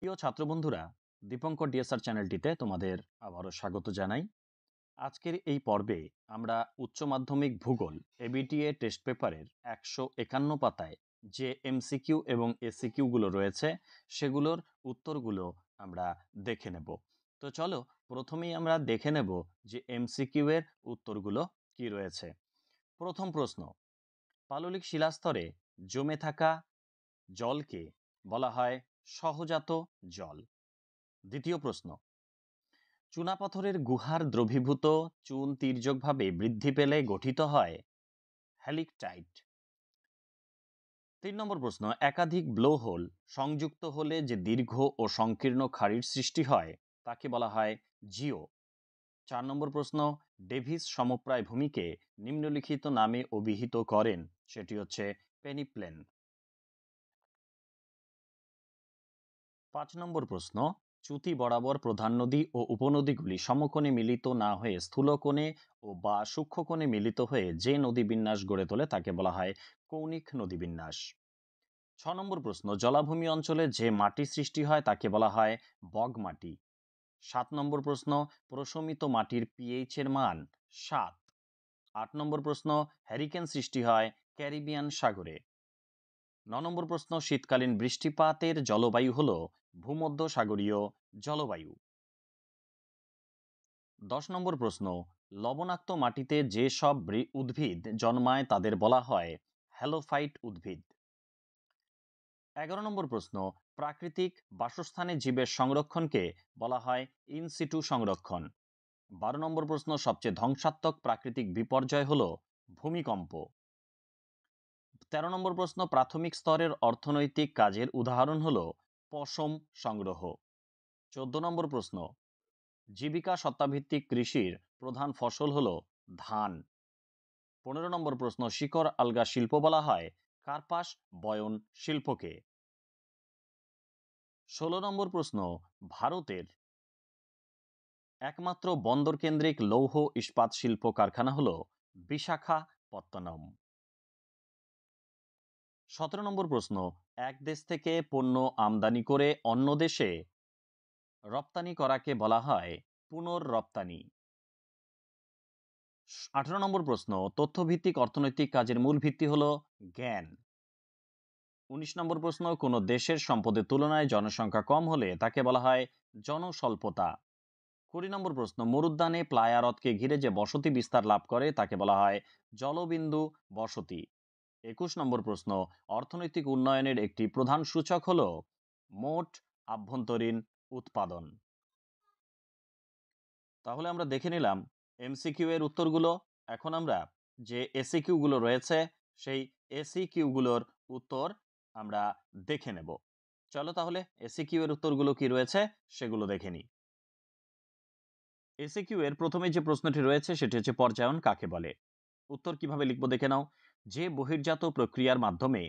প্রিয় ছাত্র বন্ধুরা, দীপঙ্কর ডিএসআর চ্যানেলটিতে তোমাদের আবারও স্বাগত জানাই। আজকের এই পর্বে আমরা উচ্চ মাধ্যমিক ভূগোল এবিটিএ টেস্ট পেপারের 151 পাতায় যে এমসিকিউ এবং এসিকিউগুলো রয়েছে সেগুলোর উত্তরগুলো আমরা দেখে নেব। তো চলো প্রথমেই আমরা দেখে নেব যে এমসিকিউ এর উত্তরগুলো কি রয়েছে। প্রথম প্রশ্ন, পাললিক শিলাস্তরে জমে থাকা জলকে বলা হয় সহজাত জল। দ্বিতীয় প্রশ্ন, চুনাপাথরের গুহার দ্রবীভূত চুন তির্যকভাবে বৃদ্ধি পেলে গঠিত হয় হ্যালিকটাইট। 3 নম্বর প্রশ্ন, একাধিক ব্লোহোল সংযুক্ত হলে যে দীর্ঘ ও সংকীর্ণ খাড়ির সৃষ্টি হয় তাকে বলা হয় জিও। 4 নম্বর প্রশ্ন, ডেভিস সমপ্রায় ভূমিকে নিম্নলিখিত নামে অভিহিত করেন, সেটি হচ্ছে পেনিপ্লেন। 5 নম্বর প্রশ্ন, চ্যুতি বরাবর প্রধান নদী ও উপনদীগুলি সমকোণে মিলিত না হয়ে স্থূলকোণে ও বা সূক্ষ্মকোণে মিলিত হয়ে যে নদী বিন্যাস গড়ে তোলে তাকে বলা হয় কৌণিক নদী বিন্যাস। 6 নম্বর প্রশ্ন, জলাভূমি অঞ্চলে যে মাটি সৃষ্টি হয় তাকে বলা হয় বগ মাটি। 7 নম্বর প্রশ্ন, প্রশমিত মাটির পিএইচ এর মান 7। 8 নম্বর প্রশ্ন, হ্যারিকেন সৃষ্টি হয় ক্যারিবিয়ান সাগরে। 9 নম্বর প্রশ্ন, শীতকালীন বৃষ্টিপাতের জলবায়ু হল ভূমধ্যসাগরীয় জলবায়ু। 10 নম্বর প্রশ্ন, লবণাক্ত মাটিতে যে সব উদ্ভিদ জন্মায় তাদের বলা হয় হ্যালোফাইট উদ্ভিদ। 11 নম্বর প্রশ্ন, প্রাকৃতিক বাসস্থানে জীবের সংরক্ষণকে বলা হয় ইনসিটু সংরক্ষণ। 12 নম্বর প্রশ্ন, সবচেয়ে ধ্বংসাত্মক প্রাকৃতিক বিপর্যয় হল ভূমিকম্প। 13 নম্বর প্রশ্ন, প্রাথমিক স্তরের অর্থনৈতিক কাজের উদাহরণ হল পশম সংগ্রহ। 14 নম্বর প্রশ্ন, জীবিকা সত্তাভিত্তিক কৃষির প্রধান ফসল হল ধান। 15 নম্বর প্রশ্ন, শিকড় আলগা শিল্প বলা হয় কার্পাস বয়ন শিল্পকে। 16 নম্বর প্রশ্ন, ভারতের একমাত্র বন্দর কেন্দ্রিক লৌহ ইস্পাত শিল্প কারখানা হল বিশাখাপত্তনম। 17 নম্বর প্রশ্ন, এক দেশ থেকে পণ্য আমদানি করে অন্য দেশে রপ্তানি করাকে বলা হয় পুনর্রপ্তানি। 18 নম্বর প্রশ্ন, তথ্যভিত্তিক অর্থনৈতিক কাজের মূল ভিত্তি হল জ্ঞান। 19 নম্বর প্রশ্ন, কোন দেশের সম্পদের তুলনায় জনসংখ্যা কম হলে তাকে বলা হয় জনস্বল্পতা। 20 নম্বর প্রশ্ন, মরুদ্যানে প্লায়া হ্রদকে ঘিরে যে বসতি বিস্তার লাভ করে তাকে বলা হয় জলবিন্দু বসতি। 21 নম্বর প্রশ্ন, অর্থনৈতিক উন্নয়নের একটি প্রধান সূচক হল মোট আভ্যন্তরীণ উৎপাদন। তাহলে আমরা দেখে নিলাম এমসিকিউ এর উত্তরগুলো। এখন আমরা যে এসিকিউ গুলো রয়েছে সেই এসিকিউ গুলোর উত্তর আমরা দেখে নেব। চলো তাহলে এসিকিউ এর উত্তরগুলো কি রয়েছে সেগুলো দেখে নিই। এসিকিউ এর প্রথমে যে প্রশ্নটি রয়েছে সেটি হচ্ছে পর্যায়ন কাকে বলে। উত্তর কিভাবে লিখবো দেখে নাও। যে বহির্জাত প্রক্রিয়ার মাধ্যমে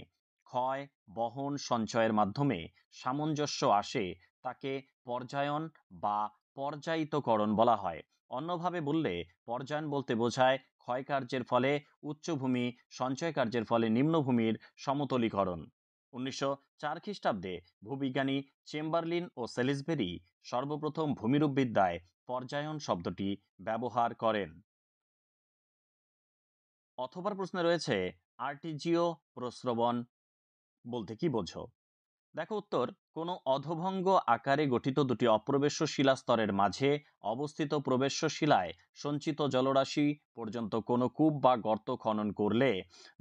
ক্ষয় বহন সঞ্চয়ের মাধ্যমে সামঞ্জস্য আসে তাকে পর্যায়ন বা পর্যায়িতকরণ বলা হয়। অন্যভাবে বললে পর্যায়ন বলতে বোঝায় ক্ষয় কার্যের ফলে উচ্চভূমি, সঞ্চয় কার্যের ফলে নিম্নভূমির সমতলীকরণ। 1904 খ্রিস্টাব্দে ভূবিজ্ঞানী চেম্বারলিন ও সেলিসবেরি সর্বপ্রথম ভূমিরূপবিদ্যায় পর্যায়ন শব্দটি ব্যবহার করেন। অথবা প্রশ্নে রয়েছে আর্টিজিও প্রস্রবণ বলতে কি বোঝো। দেখো উত্তর, কোনো অধভঙ্গ আকারে গঠিত দুটি অপ্রবেশ্য শিলা স্তরের মাঝে অবস্থিত প্রবেশ্য শিলায় সঞ্চিত জলরাশি পর্যন্ত কোনো কূপ বা গর্ত খনন করলে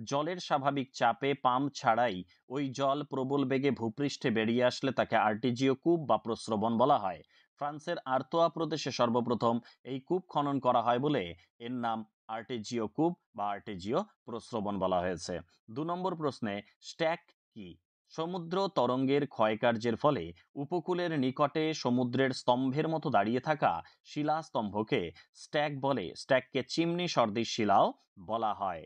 জলের স্বাভাবিক চাপে পাম্প ছাড়াই ওই জল প্রবল বেগে ভূপৃষ্ঠে বেরিয়ে আসলে তাকে আর্টিজিও কূপ বা প্রস্রবণ বলা হয়। ফ্রান্সের আর্তোয়া প্রদেশে সর্বপ্রথম এই কূপ খনন করা হয় বলে এর নাম আর্টেজিও কূপ বা আর্টেজিও প্রস্রবণ বলা হয়েছে। 2 নম্বর প্রশ্নে স্ট্যাক কি। সমুদ্র তরঙ্গের ক্ষয়কার্যের ফলে উপকূলের নিকটে সমুদ্রের স্তম্ভের মতো দাঁড়িয়ে থাকা শিলাস্তম্ভকে স্ট্যাক বলে। স্ট্যাককে চিমনি সদৃশ শিলাও বলা হয়।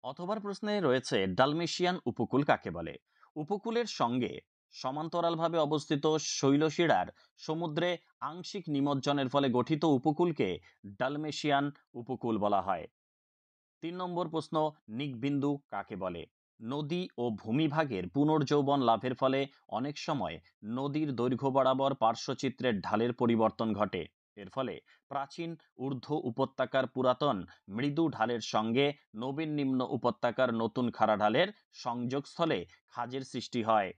অথবা প্রশ্নে রয়েছে ডালমেশিয়ান উপকূল কাকে বলে। উপকূলের সঙ্গে সমান্তরালভাবে অবস্থিত শৈলশিরার সমুদ্রে আংশিক নিমজ্জনের ফলে গঠিত উপকূলকে ডালমেশিয়ান উপকূল বলা হয়। 3 নম্বর প্রশ্ন, নিকবিন্দু কাকে বলে। নদী ও ভূমিভাগের পুনর্যৌবন লাভের ফলে অনেক সময় নদীর দৈর্ঘ্য বরাবর পার্শ্বচিত্রের ঢালের পরিবর্তন ঘটে। এর ফলে প্রাচীন ঊর্ধ্ব উপত্যকার পুরাতন মৃদু ঢালের সঙ্গে নবীন নিম্ন উপত্যকার নতুন খাড়া ঢালের সংযোগস্থলে খাজের সৃষ্টি হয়।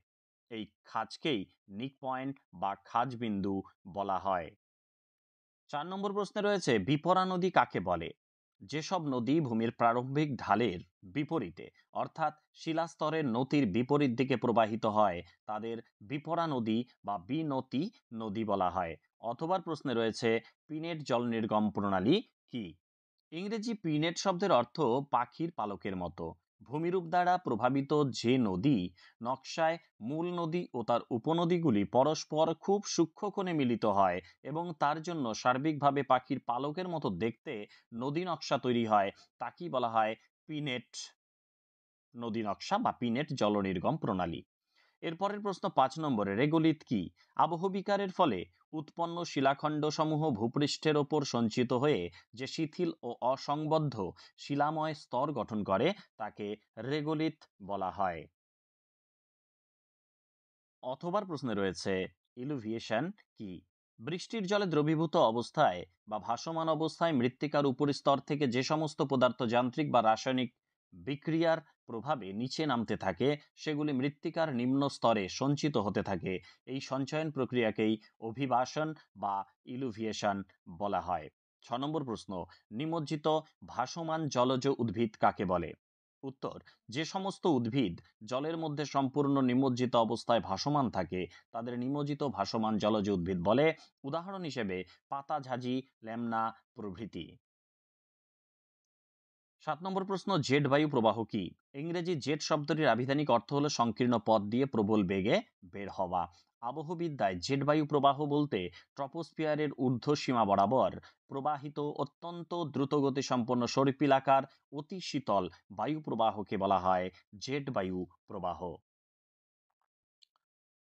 এই খাজকেই নিক পয়েন্ট বা খাজ বিন্দু বলা হয়। 4 নম্বর প্রশ্নে রয়েছে বিপরা নদী কাকে বলে? যেসব নদী ভূমির প্রারম্ভিক ঢালের বিপরীতে অর্থাৎ শিলাস্তরের নতির বিপরীত দিকে প্রবাহিত হয় তাদের বিপরা নদী বা বিনতি নদী বলা হয়। অথবা প্রশ্নে রয়েছে পিনেট জল নির্গম প্রণালী কি? ইংরেজি পিনেট শব্দের অর্থ পাখির পালকের মতো। ভূমিরূপ দ্বারা প্রভাবিত যে নদী নকশায় মূল নদী ও তার উপনদীগুলি পরস্পর খুব সূক্ষ্ম কোণে মিলিত হয় এবং তার জন্য সার্বিকভাবে পাখির পালকের মতো দেখতে নদী নকশা তৈরি হয়, তাকেই বলা হয় পিনেট নদী নকশা বা পিনেট জলনির্গম প্রণালী। এরপরের প্রশ্ন 5 নম্বরে রেগোলিথ কি? আবহবিকারের ফলে উৎপন্ন শিলাখণ্ড সমূহ ভূপৃষ্ঠের ওপর সঞ্চিত হয়ে যে শিথিল ও অসংবদ্ধ শিলাময় স্তর গঠন করে তাকে রেগোলিথ বলা হয়। অথবা প্রশ্নে রয়েছে ইলুভিয়েশন কি? বৃষ্টির জলে দ্রবীভূত অবস্থায় বা ভাসমান অবস্থায় মৃত্তিকার উপরিস্তর থেকে যে সমস্ত পদার্থ যান্ত্রিক বা রাসায়নিক বিক্রিয়ার প্রভাবে নিচে নামতে থাকে সেগুলি মৃত্তিকার নিম্ন স্তরে সঞ্চিত হতে থাকে। এই সঞ্চয়ন প্রক্রিয়াকেই অভিবাসন বা ইলুভিয়েশন বলা হয়। 6 নম্বর প্রশ্ন নিমজ্জিত ভাসমান জলজ উদ্ভিদ কাকে বলে? উত্তর, যে সমস্ত উদ্ভিদ জলের মধ্যে সম্পূর্ণ নিমজ্জিত অবস্থায় ভাসমান থাকে তাদের নিমজ্জিত ভাসমান জলজ উদ্ভিদ বলে। উদাহরণ হিসেবে পাতাঝাজি, ল্যামনা প্রভৃতি। 7 নম্বর প্রশ্ন জেট বায়ু প্রবাহ কি? ইংরেজি জেট শব্দটির আবিধানিক অর্থ হলো সংকীর্ণ পথ দিয়ে প্রবল বেগে বের হওয়া। আবহবিদ্যায় জেট বায়ু প্রবাহ বলতে ট্রপোস্ফিয়ারের ঊর্ধ্ব সীমা বরাবর প্রবাহিত অত্যন্ত দ্রুতগতি সম্পন্ন সর্পিলাকার অতি শীতল বায়ু প্রবাহকে বলা হয় জেট বায়ু প্রবাহ।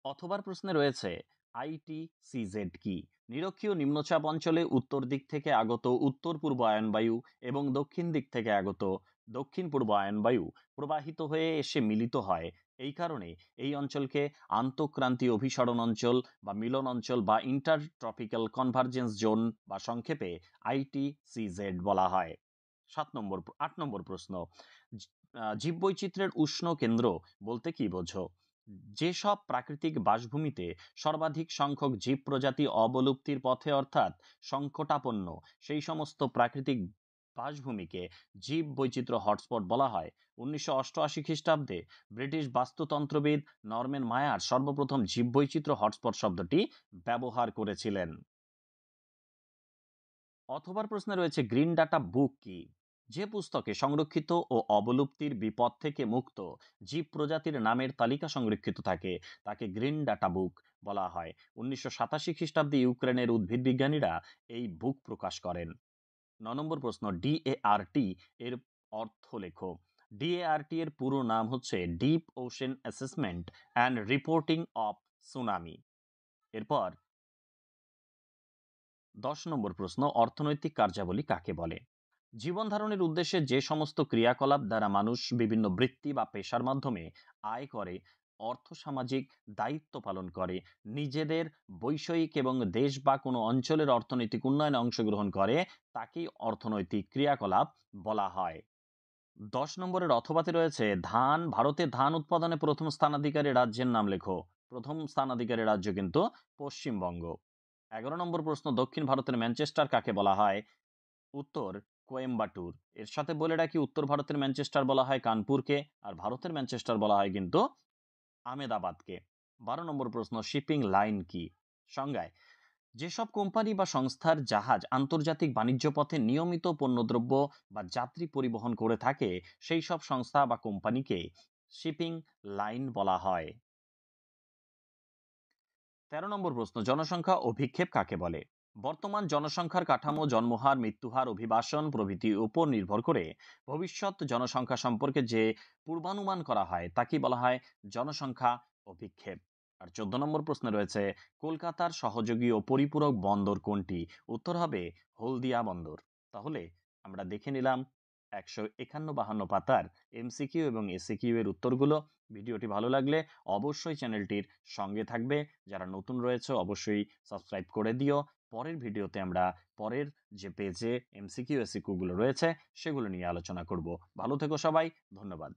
অথবার প্রশ্নে রয়েছে আইটিসিজেড কি? নিরক্ষীয় নিম্নচাপ অঞ্চলে উত্তর দিক থেকে আগত উত্তর পূর্ব আয়নবায়ু এবং দক্ষিণ দিক থেকে আগত দক্ষিণ পূর্ব আয়নবায়ু প্রবাহিত হয়ে এসে মিলিত হয়। এই কারণে এই অঞ্চলকে আন্তঃক্রান্তীয় অভিসরণ অঞ্চল বা মিলন অঞ্চল বা ইন্টার ট্রপিক্যাল কনভার্জেন্স জোন বা সংক্ষেপে আইটিসিজেড বলা হয়। 8 নম্বর প্রশ্ন জীববৈচিত্র্যের উষ্ণ কেন্দ্র বলতে কি বোঝো? যেসব প্রাকৃতিক বাসভূমিতে সর্বাধিক সংখ্যক জীব প্রজাতি অবলুপ্তির পথে অর্থাৎ সংকটাপন্ন সেই সমস্ত প্রাকৃতিক বাসভূমিকে জীব বৈচিত্র্য হটস্পট বলা হয়। 1988 খ্রিস্টাব্দে ব্রিটিশ বাস্তুতন্ত্রবিদ নরম্যান মায়ার সর্বপ্রথম জীববৈচিত্র্য হটস্পট শব্দটি ব্যবহার করেছিলেন। অথবা প্রশ্নে রয়েছে গ্রিন ডাটা বুক কি? যে পুস্তকে সংরক্ষিত ও অবলুপ্তির বিপদ থেকে মুক্ত জীব প্রজাতির নামের তালিকা সংরক্ষিত থাকে তাকে গ্রিন ডাটা বুক বলা হয়। 1987 খ্রিস্টাব্দে ইউক্রেনের উদ্ভিদ বিজ্ঞানীরা এই বুক প্রকাশ করেন। 9 নম্বর প্রশ্ন ডিএআরটি এর অর্থ লেখো। ডিএআরটি এর পুরো নাম হচ্ছে deep ocean assessment and reporting of tsunami. এরপর 10 নম্বর প্রশ্ন অর্থনৈতিক কার্যাবলী কাকে বলে? জীবন ধারণের উদ্দেশ্যে যে সমস্ত ক্রিয়াকলাপ দ্বারা মানুষ বিভিন্ন বৃত্তি বা পেশার মাধ্যমে আয় করে, অর্থ সামাজিক দায়িত্ব পালন করে, নিজেদের বৈষয়িক এবং দেশ বা কোনো অঞ্চলের অর্থনৈতিক উন্নয়নে অংশগ্রহণ করে তাকেই অর্থনৈতিক ক্রিয়াকলাপ বলা হয়। 10 নম্বরের অথবাতে রয়েছে ধান ভারতে ধান উৎপাদনে প্রথম স্থানাধিকারী রাজ্যের নাম লেখো। প্রথম স্থানাধিকারী রাজ্য কিন্তু পশ্চিমবঙ্গ। 11 নম্বর প্রশ্ন দক্ষিণ ভারতের ম্যানচেস্টার কাকে বলা হয়? উত্তর, কোয়েম্বাটুর। এর সাথে বলে রাখি উত্তর ভারতের ম্যানচেস্টার বলা হয় কানপুরকে আর ভারতের ম্যানচেস্টার বলা হয় কিন্তু আহমেদাবাদকে। 12 নম্বর প্রশ্ন শিপিং লাইন কি? সংজ্ঞায় যেসব কোম্পানি বা সংস্থার জাহাজ আন্তর্জাতিক বাণিজ্য পথে নিয়মিত পণ্যদ্রব্য বা যাত্রী পরিবহন করে থাকে সেই সব সংস্থা বা কোম্পানিকে শিপিং লাইন বলা হয়। 13 নম্বর প্রশ্ন জনসংখ্যা অভিক্ষেপ কাকে বলে? বর্তমান জনসংখ্যার কাঠামো, জন্মহার, মৃত্যুহার, অভিবাসন প্রভৃতির উপর নির্ভর করে ভবিষ্যৎ জনসংখ্যা সম্পর্কে যে পূর্বানুমান করা হয় তাকে বলা হয় জনসংখ্যা অভিক্ষেপ। আর 14 নম্বর প্রশ্নে রয়েছে কলকাতার সহযোগী ও পরিপূরক বন্দর কোনটি? উত্তর হবে হলদিয়া বন্দর। তাহলে আমরা দেখে নিলাম 151-52 পাতার এমসিকিউ এবং এসিকিউ এর উত্তরগুলো। ভিডিওটি ভালো লাগলে অবশ্যই চ্যানেলটির সঙ্গে থাকবে। যারা নতুন রয়েছে অবশ্যই সাবস্ক্রাইব করে দিও। পরের ভিডিওতে আমরা পরের যে পেজে এমসিকিউ এসিকিউগুলো রয়েছে সেগুলো নিয়ে আলোচনা করব। ভালো থেকো সবাই, ধন্যবাদ।